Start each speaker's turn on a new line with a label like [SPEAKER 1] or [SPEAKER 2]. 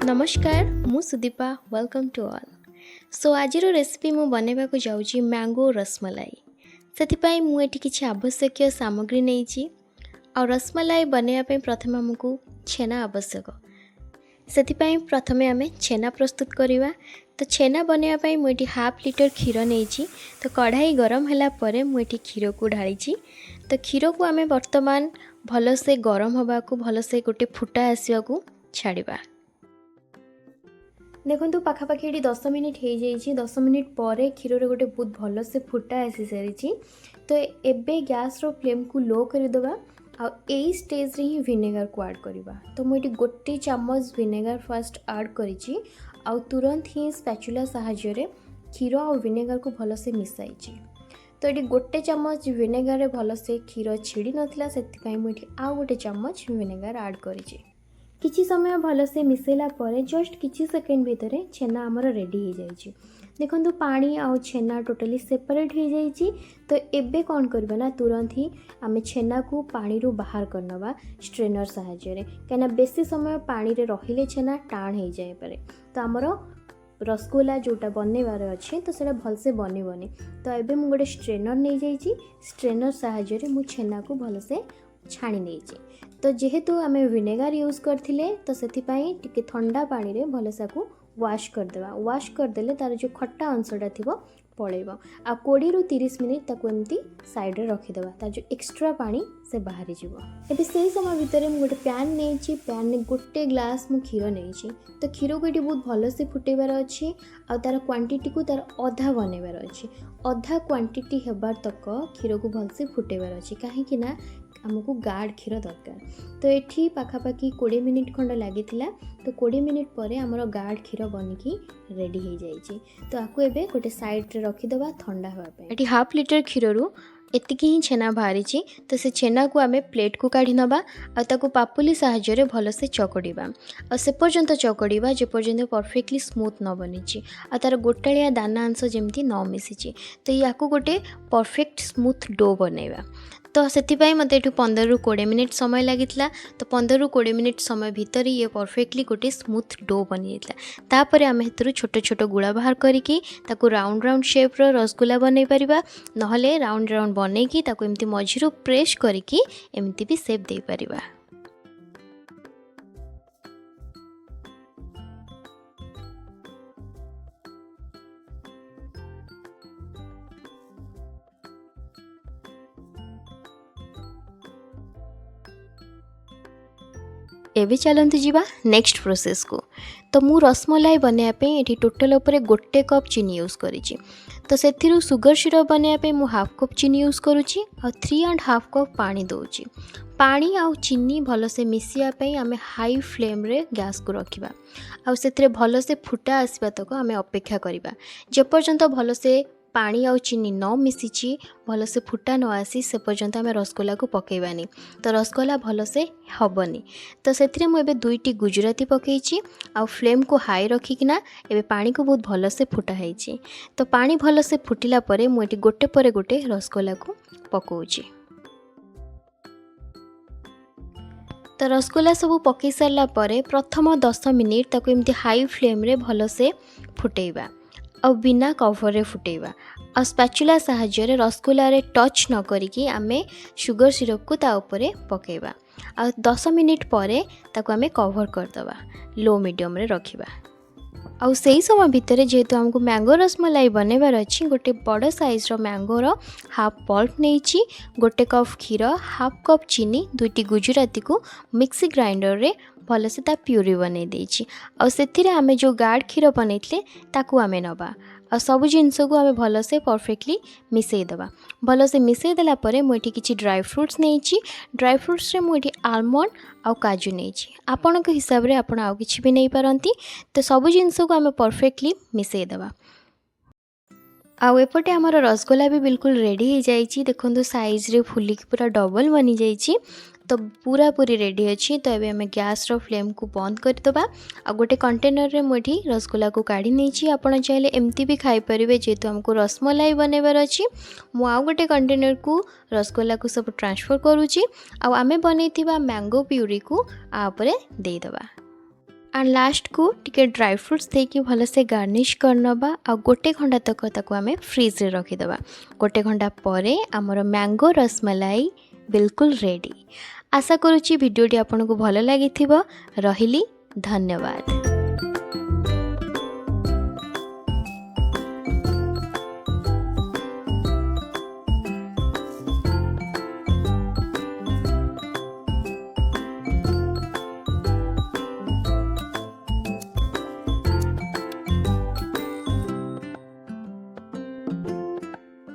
[SPEAKER 1] नमस्कार मु Sudipa welcome to all. सो आज रेसिपी मु बनैबा को जाउची मैंगो रसमलाई। सेथिपाई मु एठी किछि आवश्यक सामग्री नेइची आ रसमलाई बनैबा पय प्रथम हमकु छेना आवश्यक। सेथिपाई प्रथमे आमे छेना प्रस्तुत करिवा। तो छेना बनैबा पय मु एठी हाफ लीटर क्षीर नेइची। तो कढ़ाई गरम होला परे मु एठी क्षीर को ढाळीची। तो क्षीर को आमे वर्तमान भलसे गरम हबा को भलसे गोटे फुटा आसीबा को छाड़िबा। देखो पाखापाखि ये 10 मिनिट हो जाइए। 10 मिनिट पर क्षीर रे गोटे बहुत भल से फुटा आसी सारी। तो एबे गैस रो फ्लेम को लो करदे आ स्टेज रे ही विनेगार को ऐड करवा। तो मुझे गोटे चम्मच विनेगार फास्ट ऐड करी आ तुरंत ही स्पैचुला सहाय्य रे क्षीर और विनेगार को भल से मिसाई। तो ये गोटे चम्मच विनेगार रे भल से क्षीर छिड़ी नाला से मुझे आउ गोटे चम्मच विनेगार ऐड करी। किछि समय भल से मिसेला परे जस्ट किछि सेकेंड भितर छेना आमर रेडी हो जाइए। देखो पानी आउ छेना टोटली सेपरेट हो जाइए। तो एबे कौन करबा ना तुरंत ही आमे छेना को पानी रू बाहर करनवा स्ट्रेनर सहाय्य रे। कना बेसी समय पानी रे रहिले छेना टाण हो जाए पारे। तो आमर रसगोला जोटा बनैबार अच्छे तो सेटा भल से बनबनी। तो एबे मु गोटे स्ट्रेनर नहीं जाइए। स्ट्रेनर सहाय्य रे मु छेना को भल से छाणी देइछि। तो जेहेतु आमे विनेगार यूज करथिले तो सेथिपाई टिके ठंडा पानी रे भलसे को वाश करदेवा। वाश करदेले तार जो खट्टा अंशटा थिबो पळेबो। आ 20 रु 30 मिनिट ताको एमती साइड रे रखि देबा। तार जो एक्स्ट्रा पानी से बाहरी जिवो। एबे सेही समय भितर मु गोटे पैन नेइछि। पैन ने गोटे ग्लास मु क्षीर नेइछि। तो क्षीर को एटी बहुत भल से फुटेबार अछि आ तार क्वांटिटी को तार आधा बनैबार अछि। आधा क्वांटिटी हेबार तक क्षीर को भल से फुटेबार अछि। काहे कि ना आमको गाढ़ क्षीर दरकार। तो ये पाखापाखि 20 मिनिट खंड लगी। तो 20 मिनिट पर आमर गाढ़ क्षीर बनिकी रेडी हो जाइए। तो आपको एबे गोटे साइड रे रखिदेवा ठंडा होगा। ये हाफ लीटर क्षीर रू एतिकी ही छेना बाहरी। तो से छेना को आमे प्लेट को काढ़ी नबा आ ताको पापुली सहाय्य रे भल से चकड़ीबा। आ से पर्यंत चकड़ीबा जे पर्यंत परफेक्टली स्मूथ न बनिची आ तार गोटालिया दाना अंश जेमती न मिसिची। तो याकू गोटे परफेक्ट स्मूथ डो बनैबा। तो से मत 15 रु 20 मिनिट समय लगी। तो 15 रु 20 मिनिट समय भितर ये परफेक्टली गोटे स्मूथ डो बनी जाता। तापर आम हेतु छोट छोट गुड़ा बाहर करिकी ताकू राउंड राउंड शेप रो रसगुल्ला बनई परिबा। नहले राउंड राउंड बनईकी ताकू एमती मझिरु प्रेस करिकी एमती भी शेप दे परिबा। एबे चलते जीवा नेक्स्ट प्रोसेस को। तो मु रसमलाई बनैबा ये टोटल उपरे गोटे कप चीनी यूज करी। तो से सुगर सिरप बनैबा मु हाफ कप चीनी यूज करुँची और 3.5 कप पानी दौची। पानी आउ चीनी भल से मिसियापी आम हाई फ्लेम रे गैस को रखा। आउ से भल से फुटा आसवा तक आम अपेक्षा करवा। जेपर्यंत भल से पानी आउ चीनी न मिसिची भल से फुटा न आसी से पर्यंत आम रसगोला को पकेबानी। तो रसगोला भल से हबनी। तो से मुझे 2टी गुजराती पकईची आ फ्लेम को हाई रखिकिना एबे पानी को बहुत भल से फुटा है। तो पानी भल से फुटिला परे मुझे गोटे पर गोटे रसगोला को पकाउची। तो रसगोला सब पकई सारा परे प्रथम 10 मिनिट ताको एमती हाई फ्लेम रे भल से फुटेबा और बिना कवर रे फुटेबा। और स्पैचुला सहाय्य रे रसगोला रे टच न करिकी आमे शुगर सिरप को ता ऊपर पकेबा। और 10 मिनिट परे ताको आमे कवर करदबा लो मीडियम रे रखिबा। आउ सही समय भितर जेहेतु हमको मैंगो रसमलाई बनैबार अच्छी गोटे बड़ साइज रो मैंगोर हाफ पल्प नहीं। गोटे कप क्षीर हाफ कप चीनी 2टी गुजराती को मिक्सी ग्राइंडर रे भल से प्यूरी बनै देछि। और से आमे जो गाढ़ क्षीर बनैतले ताकू आमे नबा और सब जिनस को आमे भल से परफेक्टली मिसई दबा। भल से मिसई देला परे मुझे किछि ड्राई फ्रूट्स नहीं। ड्राई फ्रूट्स रे मुझे आलमंड आउ काजू नहीं। आपण के हिसाब रे आपण आउ किछि भी नहीं पारंती। तो सब जिनस को आमे परफेक्टली मिसई दबा। आउ एपटे आमर रसगोला भी बिल्कुल रेडी हो जाइए। देखो साइज रे फुलिक पूरा डबल बनी जाइए। तो पूरा पूरी रेडी अच्छी। तो ये आम गैस रो फ्लेम को बंद करदे आ गोटे कंटेनर रे मुझे रसगोला को काढ़ी नहीं। आपड़ चाहिए एमती भी खाईपर जेहेतु हमको रसमलाई बनैबार अच्छी। मु आउ गोटे कंटेनर को रसगोला को सब ट्रांसफर करुँची। आमे बनई मैंगो प्यूरी को आपरे देदेबा। एंड लास्ट को टिके ड्राई फ्रूट्स देकी भलसे गार्निश करनबा आ गोटे घंटा तक ताको आमे फ्रिज रे रखिदबा। गोटे घंटा परे आमर मैंगो रसमलाई बिल्कुल रेडी। आशा करुच्ची भिडियोटी आपको भल लगी। रहिली, धन्यवाद।